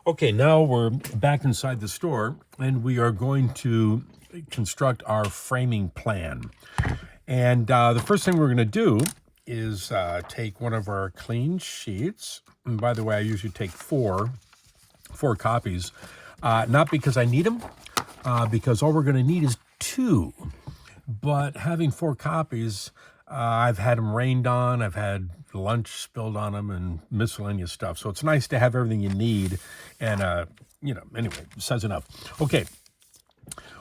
Okay, now we're back inside the store and we are going to construct our framing plan. And the first thing we're going to do is take one of our clean sheets. And by the way, I usually take four copies, not because I need them, because all we're going to need is two. But having four copies, I've had them rained on, I've had lunch spilled on them and miscellaneous stuff. So it's nice to have everything you need. And, anyway, it says enough. Okay,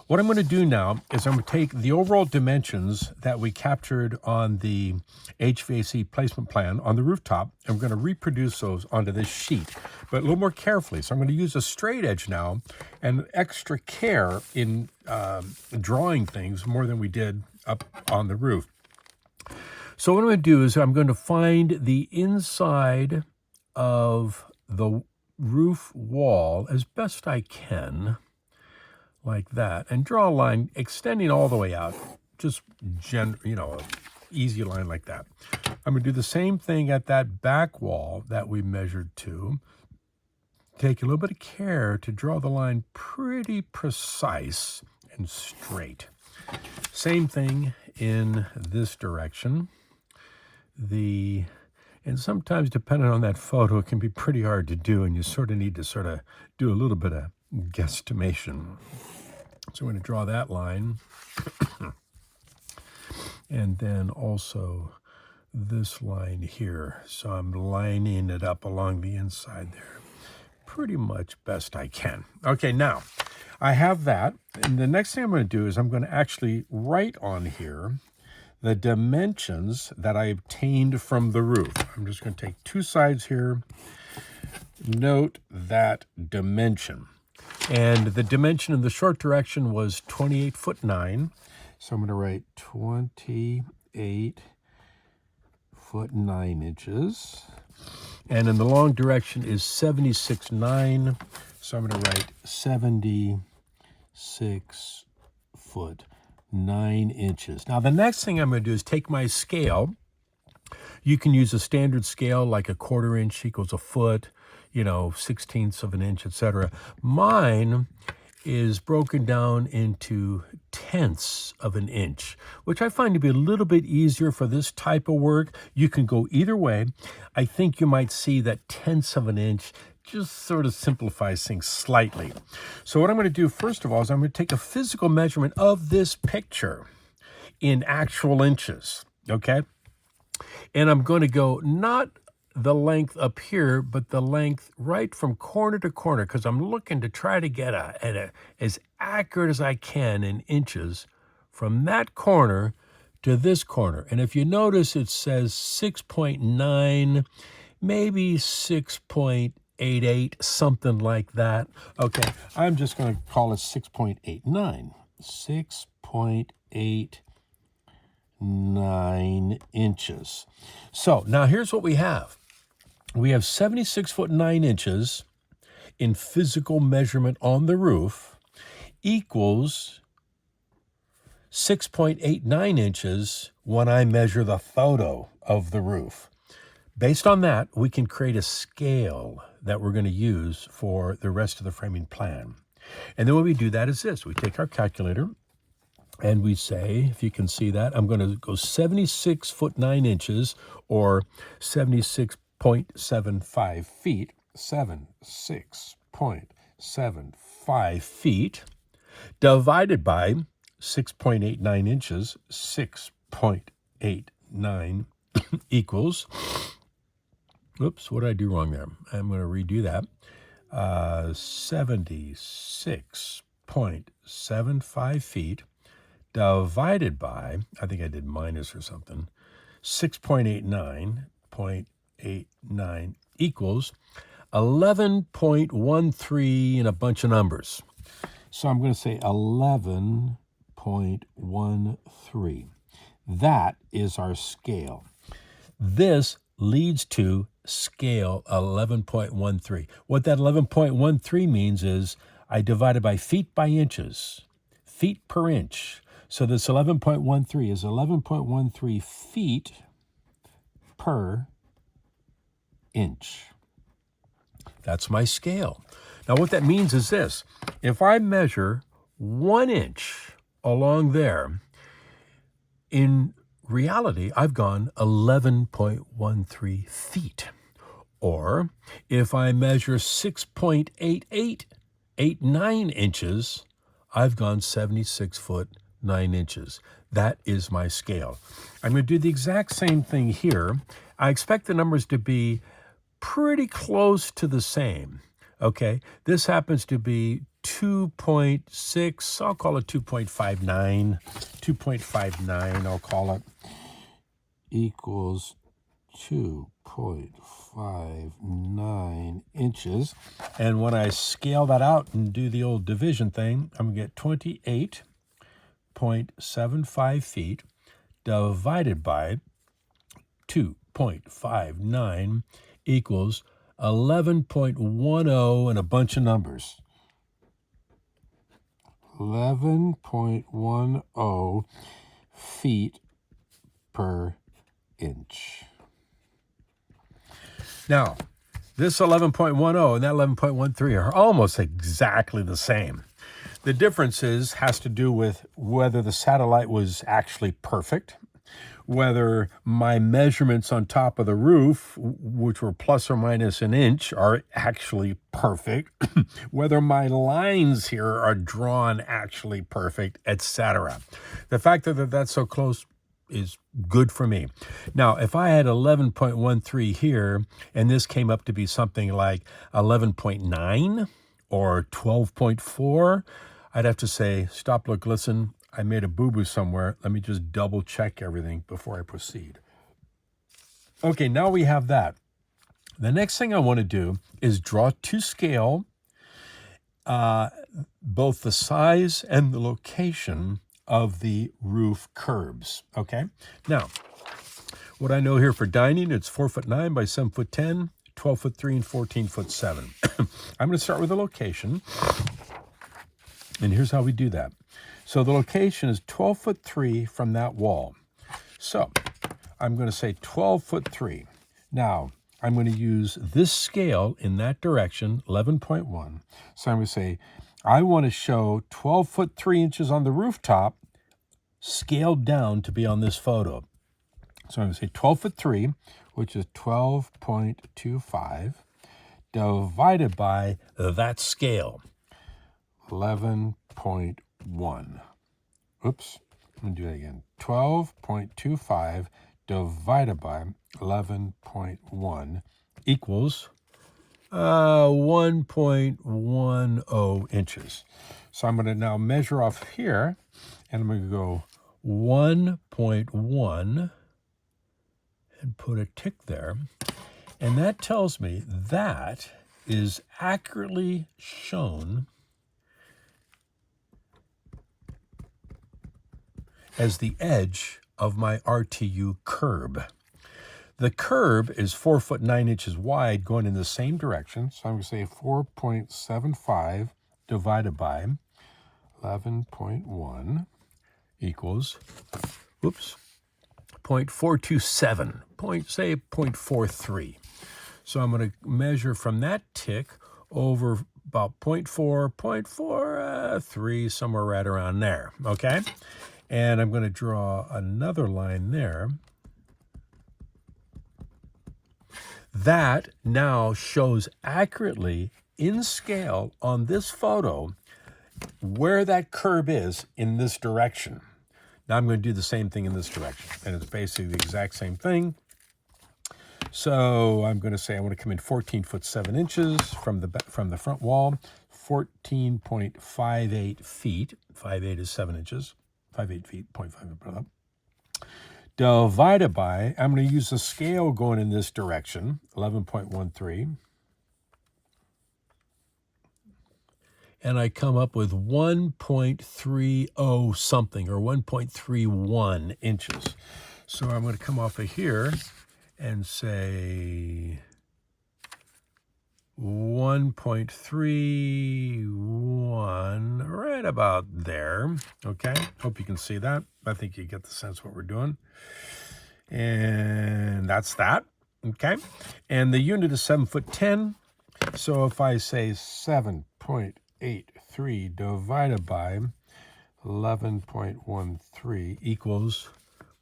what I'm going to do now is I'm going to take the overall dimensions that we captured on the HVAC placement plan on the rooftop, and we're going to reproduce those onto this sheet, but a little more carefully. So I'm going to use a straight edge now and extra care in drawing things more than we did up on the roof. So what I'm going to do is I'm going to find the inside of the roof wall as best I can, like that, and draw a line extending all the way out, just easy line like that. I'm going to do the same thing at that back wall that we measured to. Take a little bit of care to draw the line pretty precise and straight. Same thing in this direction. And sometimes, depending on that photo, it can be pretty hard to do, and you sort of need to do a little bit of guesstimation. So I'm going to draw that line. And then also this line here. So I'm lining it up along the inside there. Pretty much best I can. Okay, now I have that. And the next thing I'm going to do is I'm going to actually write on here the dimensions that I obtained from the roof. I'm just going to take two sides here. Note that dimension. And the dimension in the short direction was 28'9". So I'm going to write 28'9". And in the long direction is 76'9". So I'm going to write 76'9". Now the next thing I'm going to do is take my scale. You can use a standard scale like a 1/4 inch equals a foot, 1/16 of an inch, etc. Mine is broken down into 1/10 of an inch, which I find to be a little bit easier for this type of work. You can go either way. I think you might see that 1/10 of an inch just sort of simplifies things slightly. So what I'm going to do first of all is I'm going to take a physical measurement of this picture in actual inches, okay? And I'm going to go not the length up here, but the length right from corner to corner, because I'm looking to try to get as accurate as I can in inches from that corner to this corner. And if you notice, it says 6.9, maybe 6.88, something like that. Okay, I'm just going to call it 6.89. 6.89 inches. So now here's what we have. We have 76'9" in physical measurement on the roof equals 6.89 inches when I measure the photo of the roof. Based on that, we can create a scale that we're going to use for the rest of the framing plan. And then when we do that is this. We take our calculator and we say, if you can see that, I'm going to go 76'9" or 76.75 feet, 76.75 feet, divided by 6.89 inches, 6.89 equals, oops, what did I do wrong there? I'm going to redo that. 76.75 feet divided by, I think I did minus or something, 6.89 equals 11.13 and a bunch of numbers. So I'm going to say 11.13. That is our scale. This leads to scale 11.13. What that 11.13 means is I divided by feet by inches, feet per inch. So this 11.13 is 11.13 feet per inch. That's my scale. Now what that means is this. If I measure 1 inch along there, in reality, I've gone 11.13 feet. Or if I measure 6.8889 inches, I've gone 76 foot 9 inches. That is my scale. I'm going to do the exact same thing here. I expect the numbers to be pretty close to the same. Okay, this happens to be 2.6, I'll call it 2.59, 2.59, I'll call it, equals 2.59 inches. And when I scale that out and do the old division thing, I'm going to get 28.75 feet divided by 2.59 equals 11.10 and a bunch of numbers. 11.10 feet per inch. Now, this 11.10 and that 11.13 are almost exactly the same. The difference has to do with whether the satellite was actually perfect, whether my measurements on top of the roof, which were plus or minus an inch, are actually perfect, whether my lines here are drawn actually perfect, etc. The fact that that's so close is good for me. Now, if I had 11.13 here, and this came up to be something like 11.9 or 12.4, I'd have to say, stop, look, listen, I made a boo-boo somewhere. Let me just double check everything before I proceed. Okay, now we have that. The next thing I want to do is draw to scale both the size and the location of the roof curbs. Okay, now what I know here for dining, it's 4'9" by 7'10", 12'3", and 14'7". I'm going to start with the location, and here's how we do that. So the location is 12'3" from that wall. So I'm going to say 12'3". Now I'm going to use this scale in that direction, 11.1. So I'm going to say I want to show 12'3" inches on the rooftop, scaled down to be on this photo. So I'm going to say 12'3", which is 12.25, divided by that scale, 11.1. Oops, I'm going to do that again. 12.25 divided by 11.1 equals 1.10 inches. So I'm going to now measure off here, and I'm going to go 1.1 and put a tick there. And that tells me that is accurately shown as the edge of my RTU curb. The curb is 4'9" inches wide going in the same direction. So I'm going to say 4.75 divided by 11.1 equals, 0.427, say 0.43. So I'm going to measure from that tick over about 0.4, 0.43, somewhere right around there, okay? And I'm going to draw another line there. That now shows accurately in scale on this photo where that curb is in this direction. Now I'm going to do the same thing in this direction, and it's basically the exact same thing. So I'm going to say I want to come in 14'7" inches from the front wall, 14.58 feet. 5'8" is 7 inches. 5'8 feet, 0.5, divided by, I'm going to use the scale going in this direction, 11.13, and I come up with 1.30 something, or 1.31 inches. So I'm going to come off of here and say 1.31, right about there, okay? Hope you can see that. I think you get the sense of what we're doing. And that's that, okay? And the unit is 7'10", So if I say 7.83 divided by 11.13 equals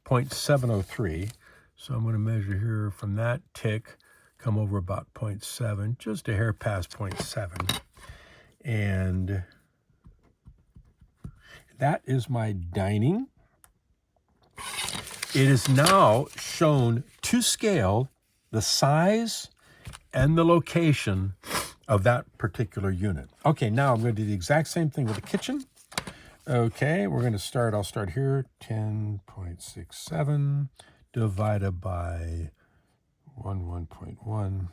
0.703. So I'm going to measure here from that tick, come over about 0.7, just a hair past 0.7. And that is my dining. It is now shown to scale the size and the location of that particular unit. Okay, now I'm going to do the exact same thing with the kitchen. Okay, we're going to start, I'll start here, 10.67 divided by 1.1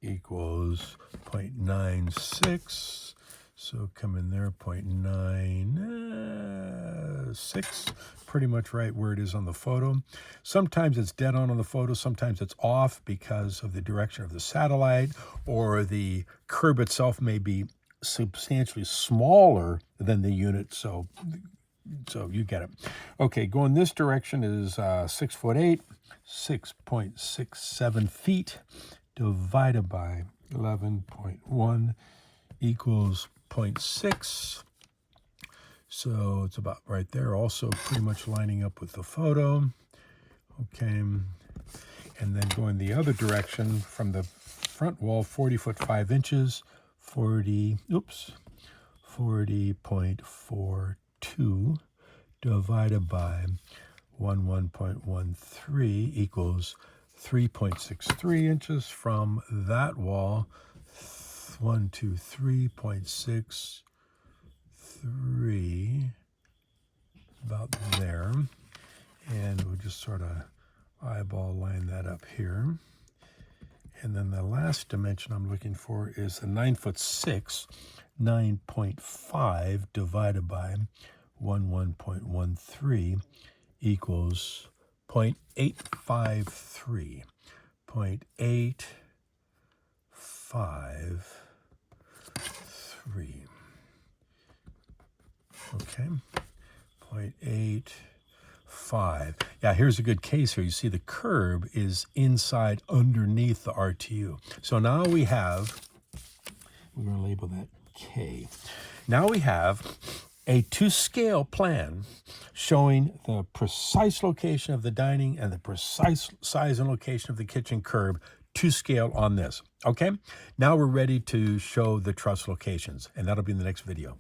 equals 0.96. So come in there, 0.96, pretty much right where it is on the photo. Sometimes it's dead on the photo, sometimes it's off because of the direction of the satellite, or the curb itself may be substantially smaller than the unit, so you get it. Okay, going this direction is 6'8", 6.67 feet divided by 11.1 equals 0.6. So it's about right there, also pretty much lining up with the photo. Okay, and then going the other direction from the front wall, 40 foot 5 inches, 40.42 divided by 11.13 equals 3.63 inches from that wall. 3.63, about there. And we'll just sort of eyeball line that up here. And then the last dimension I'm looking for is the 9'6", 9.5 divided by 11.13 equals 0.853. 0.853. Okay, 0.85. Yeah, here's a good case here. You see the curb is inside underneath the RTU. So now we have, we're going to label that K. Now we have a to-scale plan showing the precise location of the dining and the precise size and location of the kitchen curb to scale on this. Okay, now we're ready to show the truss locations, and that'll be in the next video.